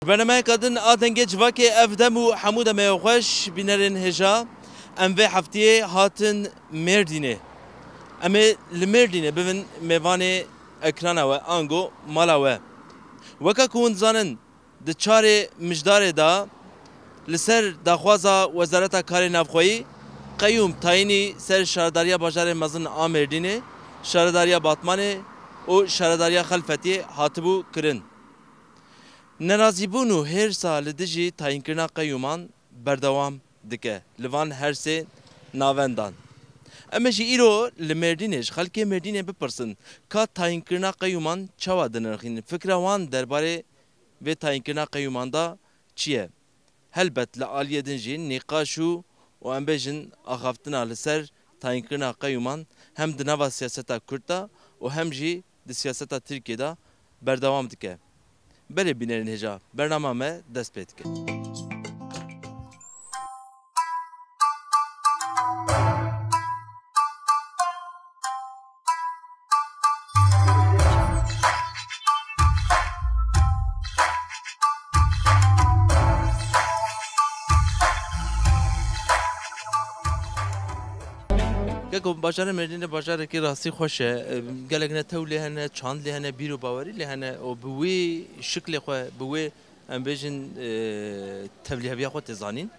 برنامه کردن آدنگ جواکی افدم و حمود میوخش بینرین هجا ام و هفته هاتن مردینه اما لمردینه ببین میوانه اکرانه و آنگو مالا و که کون زنن دچار مجدار دا لسر دخوازا وزارت کار نفخویی قیوم تاینی سر شهرداری بازار مزن آمردینه شهرداری باتمانه و شهرداری خلفتی هاتبو کرن نرازیبون و هر سال دجی تاین کرنا قیومان بردوام دکه لوان هر سه ناوندان اما جی ایرو لمردینش خلکی مردینه بپرسن که تاین کرنا قیومان چوا دنرخین فکر وان درباره و تاین کرنا قیومان دا چیه هلبت لعالیه دنجی نقاشو و ام بجن آخافتنا لسر تاین کرنا قیومان هم دنوا سیاستا کرده و هم جی د سیاستا ترکیه دا بردوام دکه بله بینرین هجا برنامه ما دست پید که که باشار مردین باشار که راستی خوشه گلگ نه تولی هنه چاند لی هنه بیرو باوری لی هنه و بوی شکل خو بوی ام بیشن تولی هبیا خو تزانین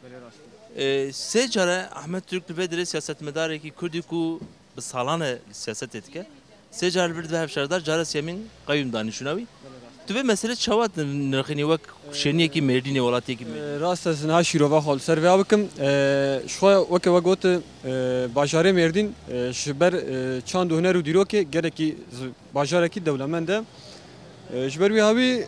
سه جاره احمد ترک بدر سیاست مداره کی کردی کو به سالانه سیاست etke سه جاره برد به هفشاردار جاره سیمین قیوم دانشوناوی تو به مسئله چواد نرخینی وک شنیه کی مردینی ولاتی کی راست از نه شیروا خال سر و بکم شو وک وگوت باجاره مردین شبر چند هنر و دیرو که گره کی باجاره کی دولتمنده شبر وی هاوی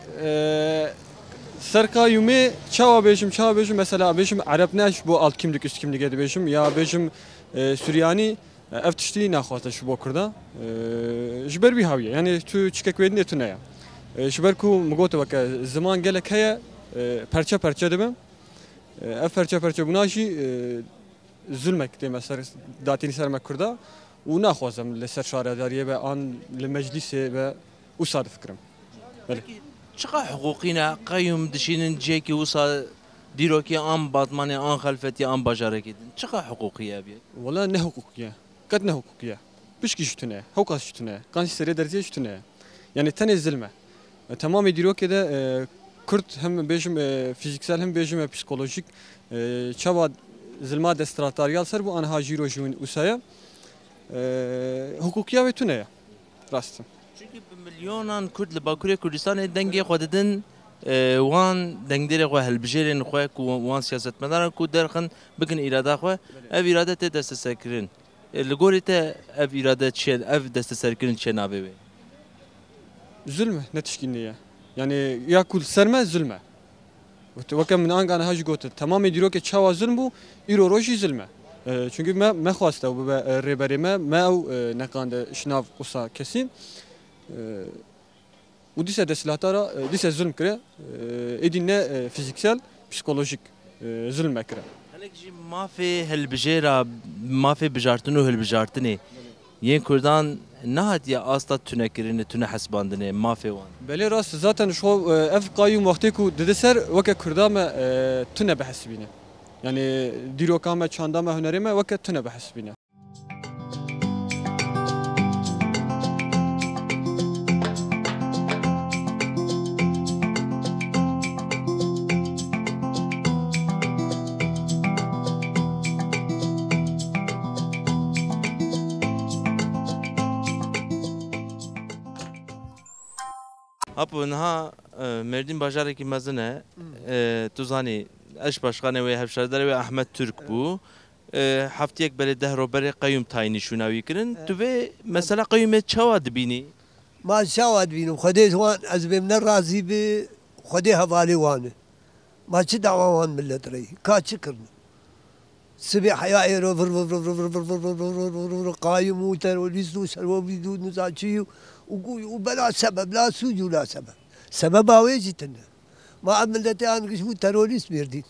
سرکا یومی چاوا بیشم مثلا بیشم عرب نش بو alt kimlik üst kimlik edi بیشم یا بیشم سوریانی افتشتی نخواست شو بکرده شبر وی هاوی یعنی تو چیکه کوید نتونه یا شبر کو مگوت وک زمان گله که پرچه پرچه دبم اف پرچه بناشی zulmek de mesela datini sermek kurda و نخوازم لسر شهرداریه به آن لمجلسه به وصاد فکرم. چقدر حقوقینا قیوم دشینن جیکی وصا دیروکی آن باتمانی آن خلفتی آن باجاره کدین چقدر حقوقیه بیه؟ والله نه حقوقیه قد نه حقوقیه بشکی شتونه حقوق شتونه قانون سری درجه شتونه yani tane zulme tamam دیروکی ده Kürt hem bejim fiziksel hem bejim psikolojik çaba zulma destrataryal ser bu anha jirojun usaya hukukiya ve tune rastım. Çünkü milyonan Kürt li Bakuriya Kurdistanê dengê xwe didin wan dengderê xwe hilbijarên xwe ku wan siyasetmedaran ku derxin bikin îrada xwe ev îrade tê desteserkirin. Li gorî te ev îrade çi ev desteserkirin çi navê wê? Zulme ne tişkîniye. Yani ya kul serme zulme. Vaka min angana haj gote tamam ediyor ki çava zulm bu iroroji zulme. Çünkü me xwasta bu reberime me nekande şnav qusa kesin. U dise deslatara dise zulm kire edinne fiziksel psikolojik zulm kire. Hanek ji mafe helbijera mafe bijartın o helbijartını yen Kurdan نهات یا آستا تونه کردن تونه حسباندنه مافی وان. بله راست zaten şu ev قایم وقتی کو ددسر وقت کردام تونه بحسبینه. Yani دیروکام چاندام هنریم وقت تونه بحسبینه. Apo naha merdin bajarı ki mazene tuzani eş başkanı ve hemşerileri ve Ahmet Türk bu haftiyek belediye robere kayyum tayini şunavi kirin tu ve mesela kayyumet çava dibini ما شاود بینم خودت وان از بیم نرازی به خودی حوالی وانه ما چه دعوا وان ملت رهی کاچ کرن سبی حیاء رو قایم و تروریست و سرو بیدود نزاچی و بلا سبب لا سوجو لا سبب سبب آویجی تنه ما ملت آن کش بود تروریست میردین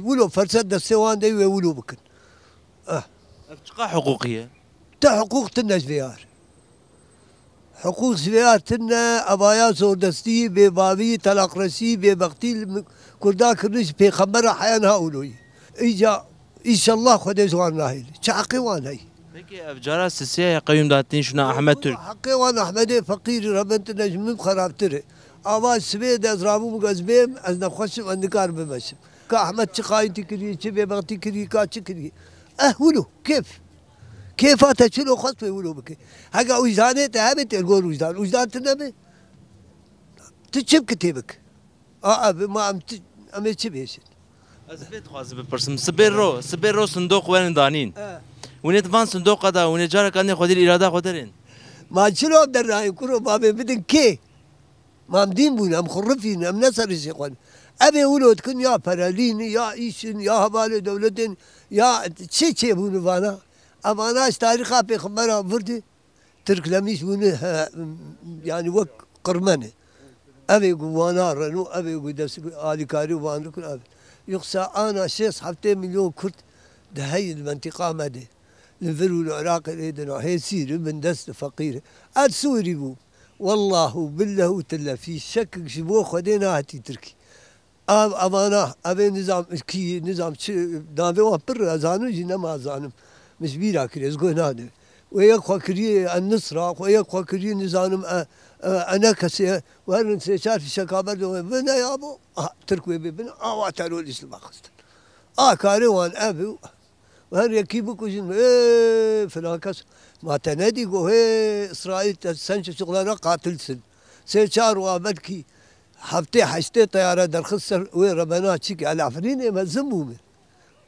ولو فرصت دسته وان دی و ولو بکن چقدر حقوقیه تا حقوق تنش بیار حقوق سوياتنا أبايا زوردستي ببابي تلاقرسي ببقتي كردا كرنش بيخمر حيان هؤلاء إيجا إن شاء الله خدي زوان ناهيل شعقي وان هي Peki evcara sisiye kayyum dağıttın şuna Ahmet Türk. حقي وان أحمد فقير ربنت نجم خرابتري أبا سويد أزرابو مغزبيم أز نخشم أندكار بمشم كأحمد شقاي تكري شبه بغتي كري كا تكري أهولو كيف تشيلو خطوة يقولوا بك حاجة وجدانه تهابت تقول وجدان تنبه تشب كتابك أبي ما أم تشبيش Azbet khazı bir person. Sibero sunduk wen danin. Unet van sunduk kada unet jara kanne khodil irada khoderin. ما شلو أقدر راي كرو بابي بدن كي ما مدين بون أم خرفين أم نصر يقول أبي ولد كن يا برالين يا إيشن يا هبالة دولتين يا شي بون فانا أماناش تاريخها بخمرها فردي ترك لميش بونه يعني وك قرمنه أبي وانا رنو أبي قدس آلي كاري وانا كل أبي يقصى أنا شيخ حفتين مليون كرد ده هي المنطقة مدي نفروا العراق إيدنا هي سير من دست فقير السوري بو والله بالله وتلا في شك شبو خدينا هاتي تركي أمانة أبي نظام كي نظام دافع وبر أزانو جينا ما أزانم مش بيرا كريز قوي نادي ويقوى كري النصرة ويقوى كري نظام أنا كسي وهرن سيشار في شكابر بنا يا أبو تركوي بنا واتلو الإسلام خستن كاروان أبي وهر يكيبك وجن فلاكس ما تنادي قو إسرائيل تسنش شغلنا قاتل سن سيشار وابدكي حفتي حشتي طيارة درخصر وين ربنا تشيك على عفرين ما زمومه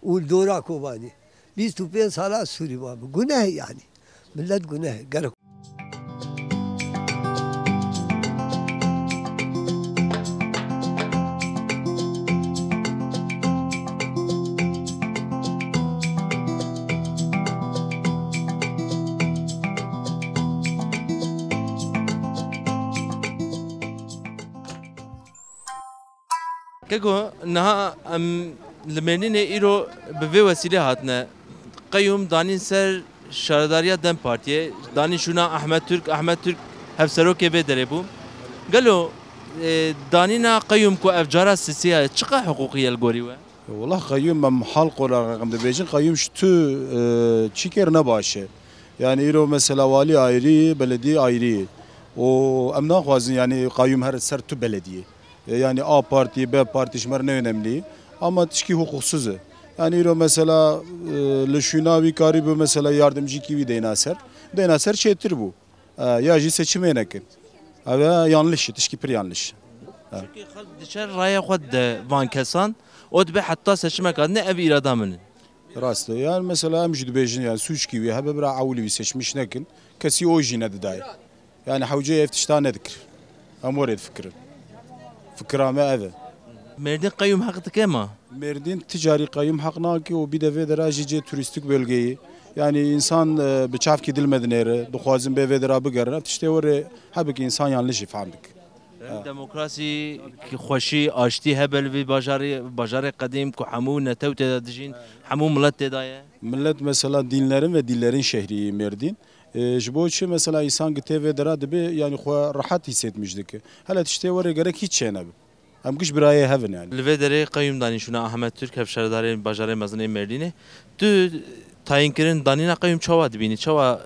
والدورا كوباني 25 سالة سوري بابا قناه يعني ملت قناه قالك كيكو نها لمنين إيرو بفي وسيلة هاتنا قيوم دانين سر شارداريا دم بارتيه داني شونا أحمد ترك هفسرو كبه دربو قالوا دانينا قيوم كو أفجارا سيسيا چقا حقوقية الجوريوه والله قيوم من محل قرار رقم دبيجين قيوم شتو چيكر نباشه يعني إيرو مثلا والي عيري بلدي عيري وأمنا خوازن يعني قيوم هر سر تو بلديه yani A parti, B parti şmer ne önemli ama tişki hukuksuzı. Yani İro mesela leşunavi karibu mesela yardımcı kivi denaser şeytir bu. Ya ji seçime nekin. Ama yanlış, tişki pir yanlış. Çünkü halk dışarı raya khod van kesan od be hatta seçime kadne ev iradamın. Rastlı. Yani mesela emjid bejin yani suç kivi habe bira avli bir seçmiş nekin. Kesi o jine de day. Yani havcıya eftiştan nedik. Amored fikri. فكرامه هذا مردين قيوم حقتك ما مردين تجاري قيوم حقناكي وبيدا في دراجي جي توريستيك بölgeyi yani insan بچاف ki dilmedinere dukhazın be ve dera bigerne tişte ore habek insan yanlış ifhamdik demokrasi ki خوشی آشتی هبل في بجار قديم كو حمو نتو تدجين حمو ملت تدايه millet mesela dinlerin ve dillerin şehri Merdin جبوتشي مثلا insan gite ve dera dibe yani xwa rahat hissetmişdik. Hala tişte ore gerek hiç şey nabe. Am kiş biraya heaven yani. Lvedere qayyum dani şuna Ahmet Türk hevşerdarı bajarı mazne Merdin'e. Tu tayinkirin danina qayyum çava dibini çava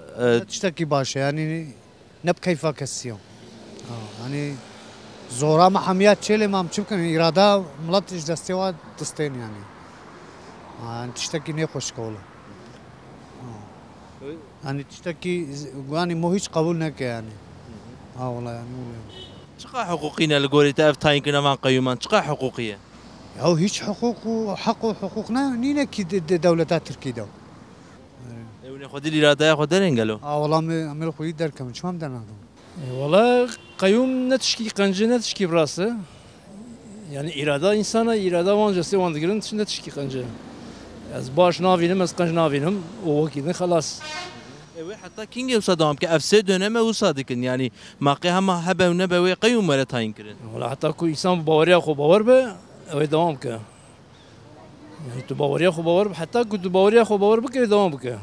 تشتكي باشا يعني نب كيفا كسيهم يعني زورا محميات شيلي ما ممكن إرادة ملت إجدستوا تستين يعني تشتكي نيخوش كولا يعني تشتكي يعني مو هيش قبولنا يعني والله يعني شقا حقوقنا الجوري تاف تاينكنا ما قيومان شقا حقوقية هو هيش حقوق وحقوقنا نينا كي دولتات تركي دو خذ الإرادة خذ رنجلو والله أمير خوي در كمان شو هم درنا والله قيوم نتشكي قنجة نتشكي براسه يعني إرادة إنسانة إرادة وانجسي واندقرن نتشكي قنجة از باش نافينم از قنج نافينم ووكيدن خلاص حتى كينج يوصدهم كأفسد دونما وصادقن يعني ما قيها هبه ونبوي قيوم ولا تاينكرن ولا حتى كل إنسان باوريا خو باور به أو دوام كه يعني تو باوريا خو باور حتى كنت باوريا خو باور بك دوام بك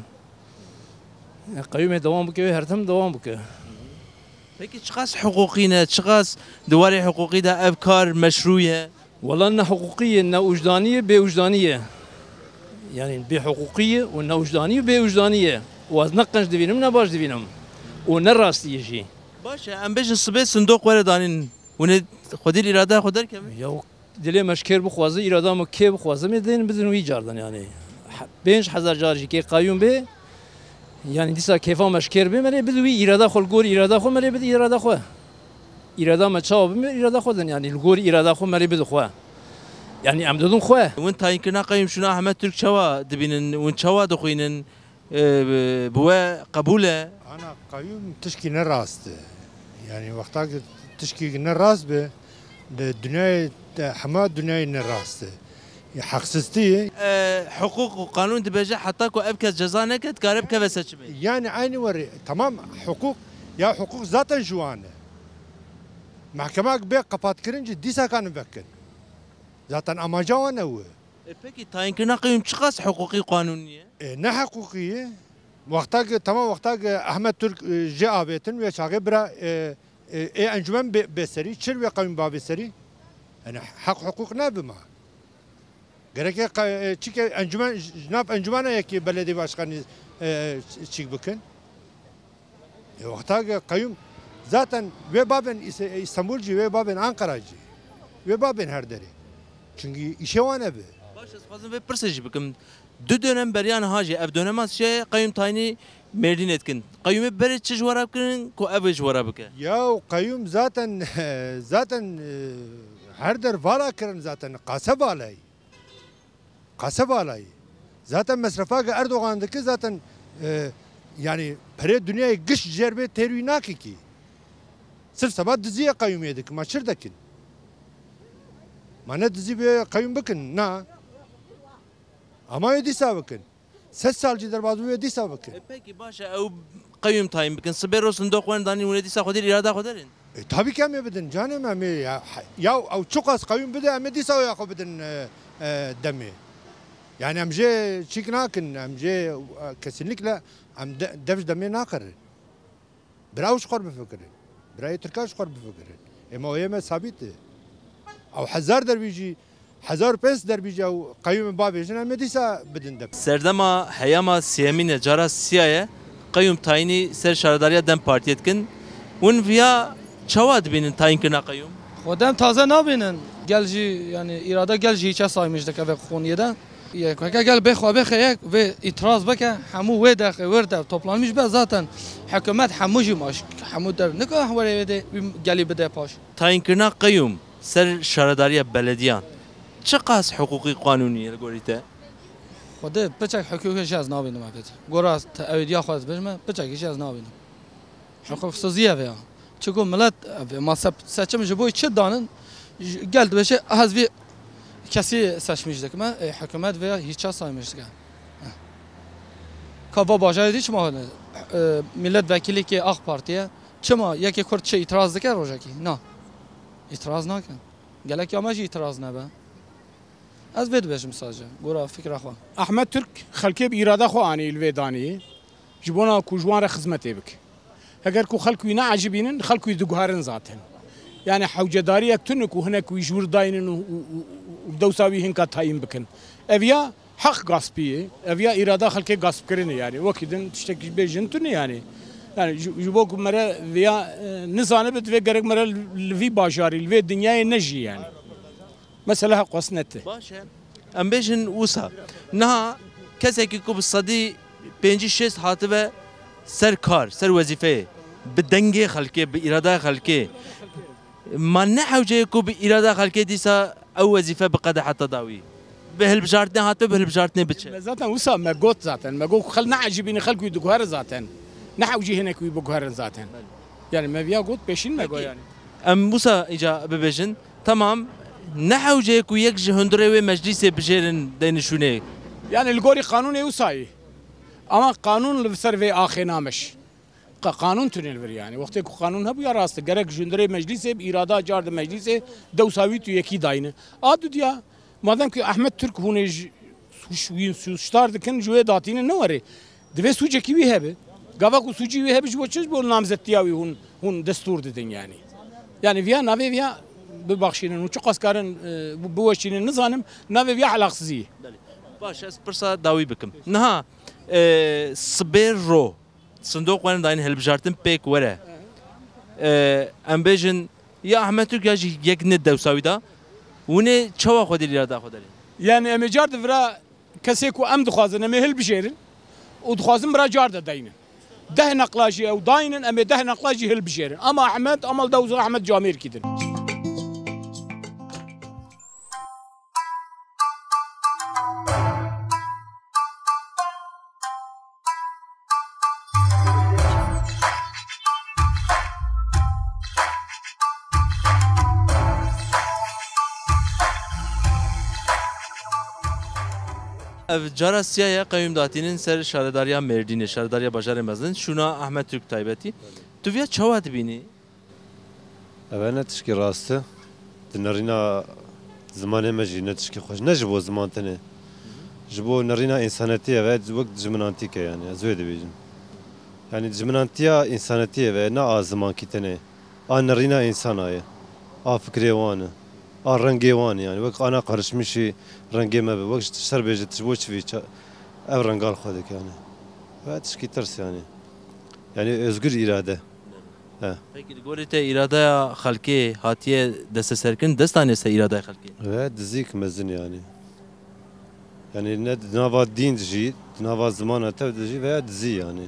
قيوم دوام بك هرتم دوام بك peki çiqas hukukine çiqas duvarı hukuki de ev kar meşruye والله إنها حقوقية إنها وجدانية بوجدانية يعني بحقوقية وإنها وجدانية بوجدانية وأزنقنش دفينم نباش دفينم ونراستي شيء باشه ام بجن صبح صندوق ولا دانين ون خدي الاراده خدر كم يا دلي مشكر بخوازي إرادة مكي بخوازي مدين بدون ويجاردن يعني بينش حزر جارجي كي قايم به يعني ديسا كيفا مشكر به ملي بدوي إرادة خل جور إرادة خو ملي بدي إرادة خو إرادة ما تشاو بم إرادة خودن يعني الجور إرادة خو ملي بدو خو يعني أم دودن خو وين تاين كنا قايم شنو احمد ترك شوا دبين وين شوا دخوينن بوا قبوله أنا قيوم تشكي نراست يعني وقتها تشكي نراست به الدنيا حما الدنيا نراست حقستي حقوق وقانون دبجه حتى كو ابكس جزاء نكت كارب كبسه يعني عيني وري تمام حقوق يا حقوق ذاتا جوانه محكمة بي قفات كرنج ديسا كان مفكر ذاتا اما جوانا هو peki tayin kına قيم شخص حقوقي قانونيه نه حقوقية وقتها تمام وقتها احمد ترك جاء بيتن وشاغي برا انجمن بسري تشر وقيم باب سري انا حقوق نابما gerek çünkü encumen jnab encumen ya ki belediye başkanı çık bakın. Vakta kayyum zaten ve baben İstanbulcu ve baben Ankaracı ve baben her deri. Çünkü işe var ne be? Başız fazla ve pırsıcı bakın. Dü dönem beriyan hacı ev dönemez şey kayyum tayini merdin etkin. Kayyum beri çiş varab kırın ko ev çiş varab kı. Ya kayyum zaten her der vala kırın zaten kasab alay. Kasab alay. Zaten mesrafa Erdoğan'daki zaten yani pere dünyayı gış cerbe terünak ki. Sırf sabah diziye kayyum yedik maçırdakin. Mana dizi bir kayyum bakın na. Ama yedisa bakın. Ses salcı derbazı yedisa bakın. Peki başa ev kayyum tayin bakın. Sıber صندوق وين داني ولديسا خدير irada خدرين. Tabii ki mi bedin canım mi ya çok az kayyum bede ama disa ya bedin demi. Yani amca çıknakin amca kesinlikle am devş demi nakar. Bravo şkor bifekir. Bravo Türkiye şkor bifekir. Ama o yeme sabit. Av hazar derbiji hazar pes derbiji av kayyum babejin ama disa bedin dem. Serdema heyama siyemine cara siyaye kayyum tayini ser şaradariya dem parti etkin. Un via çavad binin tayin kına kayyum. خودم تازه نبینن گلجی یعنی اراده گلجی چه سایمش دکه و خونیده یک گل بخوا بخه یک و اعتراض بکه همو و دقه ورده توپلانمیش به ذاتن حکومت هموجی ماش همو در نکه وره بده گلی بده پاش Tayin kına kayyum ser şaradariya belediyan. Çaqas hukuki qanuniye gorite. خود بچک حقوقش از نبینم ابد گراز تعهدیا خواست بجمه بچک هیچ از نبینم حقوق سازیه ویا چگو ملت ما seçim جبوی چه دانن geldi بشه از وی کسی seçmişdik من حکومت ویا هیچ چه saymıştık کابا باجای دیچ ما millet vekili ki AK Parti'ye çema yeki kurt şey itiraz dike rojaki ne itiraz nakin gelek yamacı itiraz ne be از بيد بيجم ساجة قرا فكرة أخوان أحمد ترك خلكي بإرادة خواني الفيداني جبونا كوجوان خدمتي بك هجر كو خلكو ينعجبين خلكو يدقهارن ذاتهن يعني حوجة داري أكتنك وهناك ويجور داينن ودوساوي هنكا تايم بكن أبيا حق غاسبية أبيا إرادة خلكي غاسب كرني يعني وكيدن تشتكي بيجنتني يعني جبوك مرة فيا نزانة بتفي غرق مرة الفي باجاري الفي الدنيا نجي يعني مثلا قصنته باشه ام بيجن وسا نها كسكي كو بالصدي بينجي شيس هاتبه سر كار سر وظيفه بدنگي خلقي باراده خلقي ما نحوجه كو باراده خلقي ديسا او وظيفه بقدر حتى داوي بهل بجارتنا هاتبه بهل بجارتنا بتش ذاتا وسا ما قوت ذاتا ما قو خل نعجبين خلقو يدقهار ذاتا نحوجي هناك ويبقهار ذاتا يعني ما بيا قوت بيشين ما قو يعني ام موسى اجا ببيجن تمام نحوجه كو يك جهندره و مجلس بجيرن دينشونه يعني القوري قانون يوصاي اما قانون لبسر في اخي نامش قانون تنين يعني وقت قانون هبو يا راست غرق جندره مجلس باراده جارد مجلس دوساوي تو يكي داينه ادو ديا مادام كي احمد ترك هونج سوشتار دكن جوه داتين نوري دبي سوجه كي هبه قفا كو سوجي ويه بيش وتشز بول نامزتياوي هون دستور ددن يعني فيها نافي فيها ببخشين وشو قاسكارن بوشين نظانم نافي فيها على خصزيه باش از برسا داوي بكم نها سبير رو صندوق وين داين هلبجارتن بيك ورا ام بيجن يا احمد ترك يجي يك ند وساوي دا وني تشوا خدي الاراده خدي يعني ام جارد فرا كسيكو ام دخوازن ام هلبجيرن ودخوازن برا جارد داين ده نقلاجي او داينن ام ده نقلاجي هلبجيرن اما احمد امال دوزر احمد جامير كيدن جارا سیاه قیوم داتینن سر شهرداریا مردین شهرداریا بازار مزن شونا احمد ترک تایبتی تو ویا چواد بینی اوه تشکی راسته نرینا زمان مجی نتشکی خوش نجبو زمان تنه جبو نرینا انسانتیه و وقت جمنانتیکه يعني زود بيجن يعني جمنانتيا انسانتیه و نه زمان کی تنه نرینا انسانایه فکری وانه رنگی وان يعني وقت أنا قرش مشي رنگی ما بوقت سر بيجت تبوش في أو رنگال خودك يعني فهذا كي ترس يعني أزغر إرادة Peki gorite irada halki hatiye deste serkin destanesi irada halki. Evet dizik mezin yani ne nava din dizi nava zamana tev dizi veya dizi yani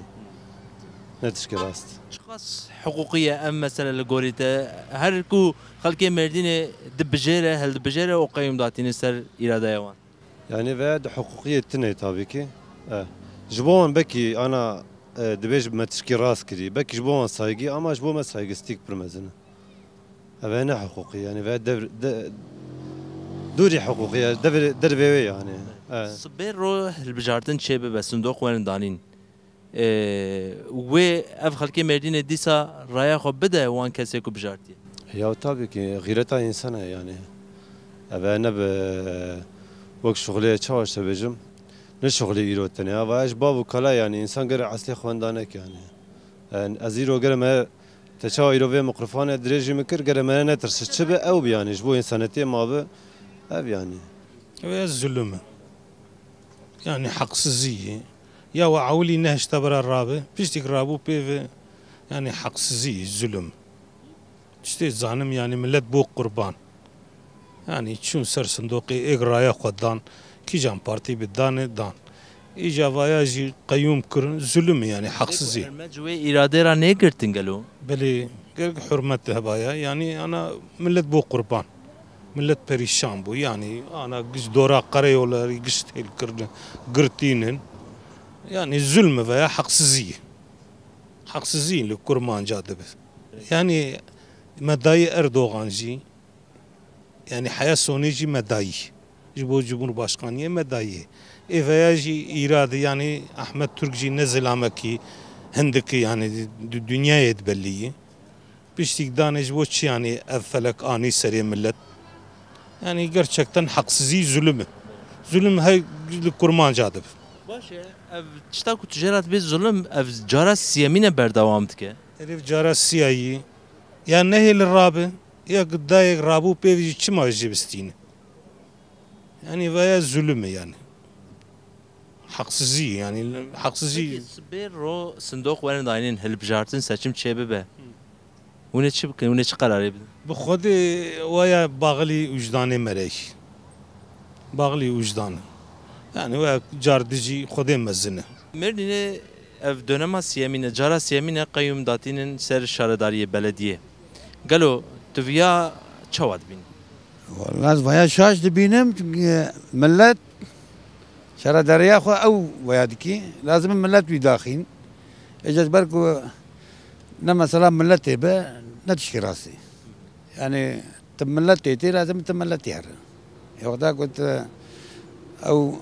ne tişki rast. Çıkas hukukiye em mesela gorite her ku halki merdine dibjere hel dibjere o kayımdatini ser iradaya van. Yani veya hukukiyetine tabii ki. Jibon belki ana دبیج متشکی راست کردی بکیش با سایگی اما اش با ما سایگی استیک برمزنه. اوه نه حقوقی یعنی و دوری حقوقی در بیوی yani. صبر رو البجارتن چه به صندوق ورن دانین. و اف خلکی مردین دیسا رای خو بده وان کسی کو بجارتی. یا tabii ki غیرتا insana yani. اوه نه به وقت شغلی چاوش تبجم. نه شغلی ایرادتنه و اش بابو کلا یعنی انسان گره اصلی خواندانه یعنی از ایرو گره ما تشا ایرو و مقرفانه درجی مکر گره ما نه ترس چه به او بیانی جو انسانیتی ما به او yani و الظلم يعني حقسزيه يا وعولي نهش تبر الرابه بيشتك رابو بيف يعني حقسزيه ظلم تشتي زانم يعني ملت بو قربان يعني شون سر صندوقي اقرايا خدان کی جان پارتی بدانه دان ایجا وایاجی قیوم کرن ظلم يعني حقسزی مجوی اراده را نگرتن گلو بله گرگ حرمت هبایا يعني انا ملت بو قربان ملت پریشان بو يعني انا گش دورا قره ولا گش تل کرن گرتینن يعني ظلم ويا حقسزی لكرمان جاذب يعني مداي اردوغان جي يعني حياه سونيجي مداي جبو جمهور başkanıye medayı. Evyaji iradı yani Ahmet Türkci nezilamaki hendeki yani dünyaya etbelliği. Piştik danış bu çi yani evfelek ani seri millet. Yani gerçekten haksızı zulüm. Zulüm hay kurman cadıp. Başı ev çta ku ticaret biz zulüm ev cara siyamine berdavam dike. Ev cara siyayı ya nehil rabi ya gıdaya rabu pevci çim ajı bistini. يعني ويا ظلم يعني حقسزي يعني حقسزي صبر رو صندوق ورن داينين هالبجارتن seçim çebe be. ونه چی بکنی ونه چی قراره بده بخود ويا باغلي وجداني مريش باغلي وجدان يعني ويا جاردجي خودي مزنه مردینه ev dönema siyemine cara siyemine kayyum datinin ser şaradariye belediye galo tuvya çavad bin والله ويا شاش دبينم ملت شرا دريا خو او ويادكي لازم ملت ويداخين اجت بركو لما سلام ملت به نتشكي راسي يعني تم ملت تي لازم تم ملت يار وقتها كنت او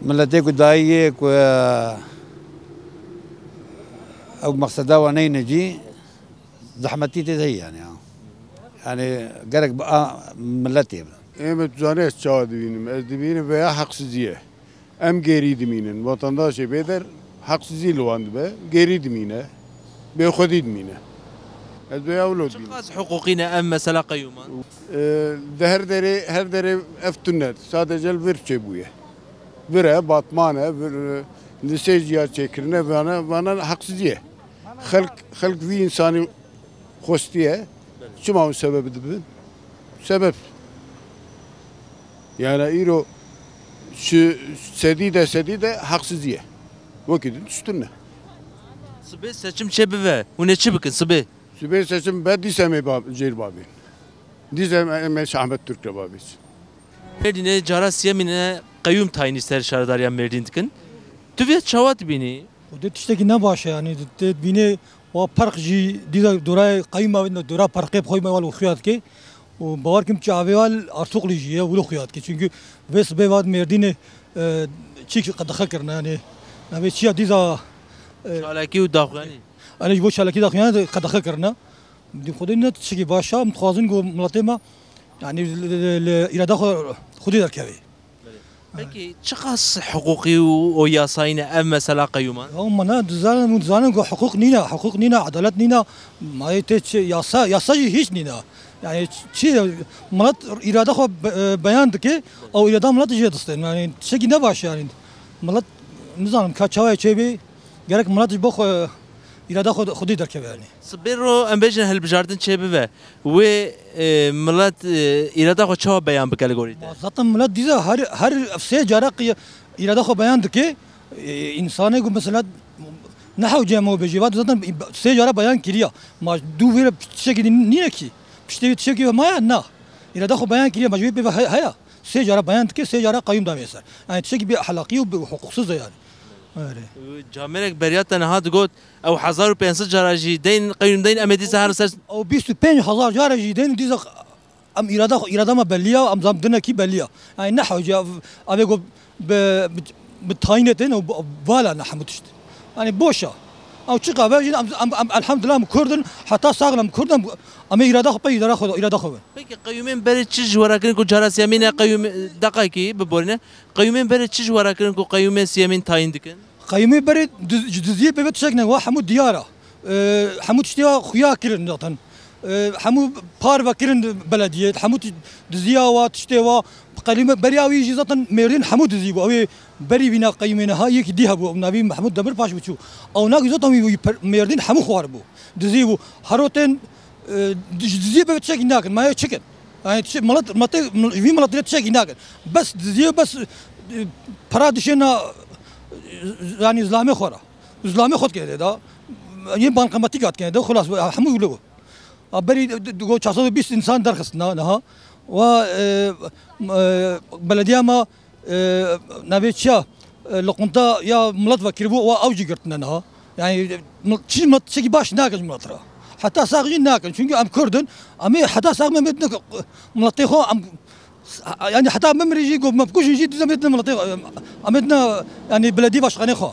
ملتي كنت دايك او مقصدا وني نجي زحمتي تي يعني قرق بقى ملتي ايمه تزانيش تشاهد بينم از دبينم veya haksızlığı em geri diminin vatandaşı beder حقسزی لواند به گری دمینه به خودی دمینه از به اولود بینه قاس حقوقينا ام مثلا قيوما ده her dere eftunnet sadece bir çebuye bire batmane bir liseciya çekirine bana haksızıye halk vi insani hostiye çuma sebebi de sebep yani iro şu sedide haksızıye vakit üstüne صبي seçim çebive ونه çi bikin sıbı Sübey seçim ben disem Ceyr Babi disem Ahmet Ahmet Türk Babi Merdin'e cara siyemine kayyum tayini ser şaradariyan Merdin dikin tüve çavat bini ودت تشتكي نباش يعني دت بيني وفرق جي ديدا دورا قيمة وإنه دورا فرقي بخوي ما والو خيات كي وبواركم تعبيال أرتوق لي جي ولو خيات كي çünkü بس بيواد مردينه تشيك قد دخل كرنا يعني نبي تشيا ديدا شالكي وداخلاني أنا جبوا شالكي داخلاني قد دخل كرنا بدي خدينا تشكي باشا متخازن جو ملاتما يعني إرادة خدي دركبي Peki çıkas hukuki o yasayına em mesela kayyuman? هم أنا دزانم جو حقوق نينا عدالة نينا ما يتش ياسا هيش نينا يعني شيء ملات إرادة خو بيان دكي أو إرادة ملات جي دستين يعني شيء نباش يعني ملات نزانم كشاوي شيء gerek ملات بخو إرادة خدي دركبي يعني. صبرو أم بيجن هالبجاردن شبه ve ملات إرادة خو شوا بيان بكالجوري. zaten ملات ديزا her أفسي جارق إرادة خو بيان دكي إنسانه يقول مثلا نحو جامو بجيبات zaten سيجارة بيان كريا ما دو فير بتشكي نينا كي بتشتري تشكي ما ينا إرادة خو بيان كريا مجبور بيه هيا سيجارة بيان دكي سيجارة قيم دام يسار يعني تشكي بأخلاقي وبحقوقسız يعني. جامرك بريات نهاد قلت او 1500 جراجي دين قيم دين امدي سهر سر او 25000 جراجي دين ديزا ام اراده ما بليه ام زمدنا كي بليه يعني نحو ابي قول بالتاينتين او فوالا نحمتشت يعني بوشا او تشقى باجي الحمد لله كردن حتى صاغلم كردن ام اراده خو اراده خو peki قيومين بري تشج وراكن كو جراس يمين قيوم دقائقي ببورنا قيومين بري تشج وراكن كو قيوم سيمين تاين دكن قيومي بري جزئيه بيت شكنا وحمود دياره حمود اشتيا خويا كرن نطن حمو بار وكرن بلديه حمود دزياوا تشتيوا قليمه برياوي يجي زطن ميرين حمود دزيبو او بري بنا قيمنا هاي يك ديها بو نبي محمود دبر باش بتشو او ناقي زطن ميردين حمو خواربو دزيبو هروتين دزي بيت شكنا ما تشكن يعني ملات في ملات تشكنا بس دزي بس برادشنا يعني إسلامي خورا إسلامي خود كده دا يبان قمتيات كده خلاص حمو يقولوا بري دو 420 إنسان درخصنا نها و بلدية ما نبيتشا لقنتا يا ملت وكربو وأوجي قرتنا نها يعني شيء ملت شيء باش ناقش ملترا حتى ساقين ناقش çünkü أم كردن أمي حتى ساق من مدنا ملتيخو أم يعني حتى ممري يجي ما بكوش يجي زميتنا ملتيخو أمدنا يعني بلدي باش غنيخو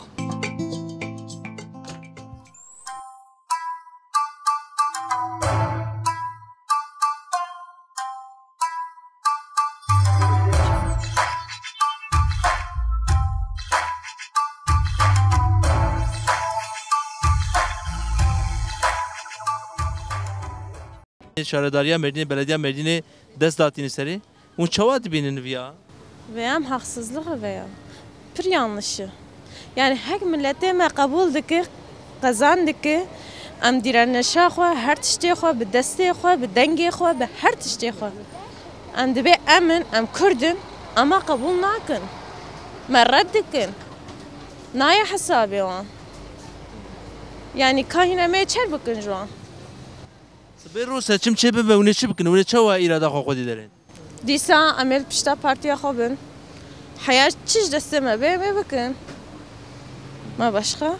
Şaradariya Merdin'e, belediye Merdin'e dest dağıtını seri. Un çava dibinin via. Veya haksızlığı veya pür yanlışı. Yani her millete me kabul dike, kazan dike, am direnişe xo, her tişte xo, bi deste xo, bi denge xo, bi her tişte xo. Am dibe emin, am Kurdin, ama kabul nakin. Me reddikin. Naya hesabı o. Yani kahine me çer bakın şu an. Sıbırro seçim çebe ve une çibkin, une çava irada xo dilerin. Disa amel pişta partiye xo bin. Hayat çiş desteme be bakın. ما başka?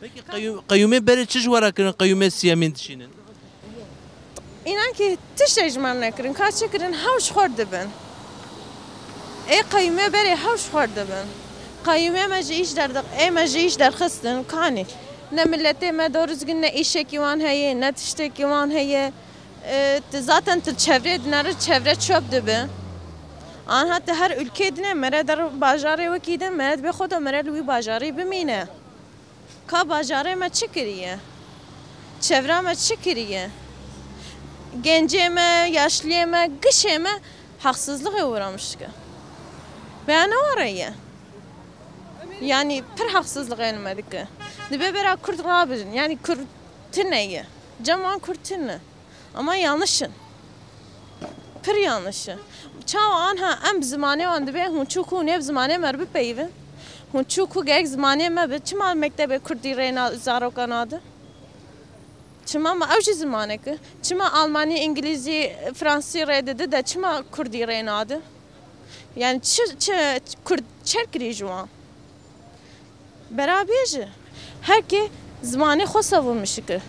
Peki kayyume beri çiş varakın, kayyume siyamin dişinin. İnan ki tiş ecman nekrin, kaç çekirin havş xor dibin. Kayyume beri havş xor dibin. Kayyume me iş derdik, me iş derxistin, kani. Ne millete me doğruzgün ne işeki van heye, ne tişteki van heye. Zaten çevre dinarı çevre çöp dibin. آن حتی هر ülke دنیا مرد در بازاری وکیدن مرد به خود مرد وی بازاری بمینه ka bajarê me çi kiriye? Çevre me çi kiriye? Gencê me, yaşlıyê me, gişê me haksızlığa uğramış ki. Beyan oraya. Yani pir haksızlık elmedik ki. Dibe bera Kürt rabidin. Yani Kürt'ün neyi? Ceman Kürt'ün ne? Ama yanlışın. Pir yanlışı. Çav anha em zamanı an dibe hun çuku ne zamanı mer bipeyvin. Hun çuku gek zamanı me be çima mektebe Kürdi reyna zarokan adı. Çima ma avcı zamanı ki. Çima Almanya, İngilizce, Fransız reddedi de çima Kürdi reyna adı. Yani Kürt çerkiri juan. Beraberce. Herke zamanı xo savunmuş ki.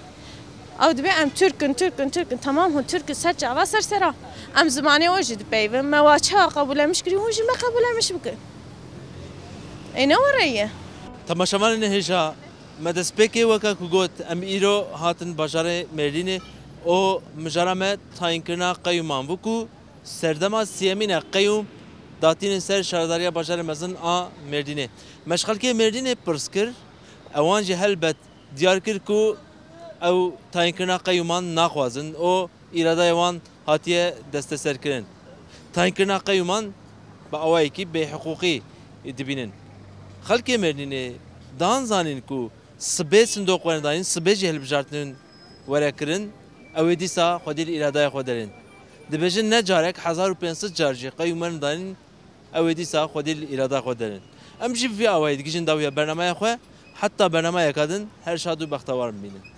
Ew dibe em Türk'ün tamam hun Türk'ü ser cava ser sera. Em zamanı o jid peyvin me waça kabullemiş kiri hun jid me kabullemiş bike. Ne oraya? Tamaşavan hêja me destpêkê weka ku got em îro hatin bajarê Mêrdînê o mijara me tayînkirina qeyûman bû ku serdema siyemîna qeyûm datînin ser şaredariya bajarê mezin a Mêrdînê. Meşxelkê Mêrdînê pirs kir ewan jî helbet diyar kir ku ew tayînkirina qeyûman naxwazin o îradaya wan hatiye desteserkirin. Tayînkirina qeyûman bi awayekî bêhiqûqî dibînin. Xelkê Mêrdînê dan zanîn ku sibê sindok were dayîn sibê jî hilbijartin were kirin ew ê dîsa xwedî li îradaya xwe derin. Dibêjin ne carek 1500 car jî qeyûman dayîn ew ê dîsa xwedî li îradaya xwe derin. Em jî vî awayê digihîjin dawiya bernamaya xwe heta bernamaya kadin her şad û bextewar bibînin.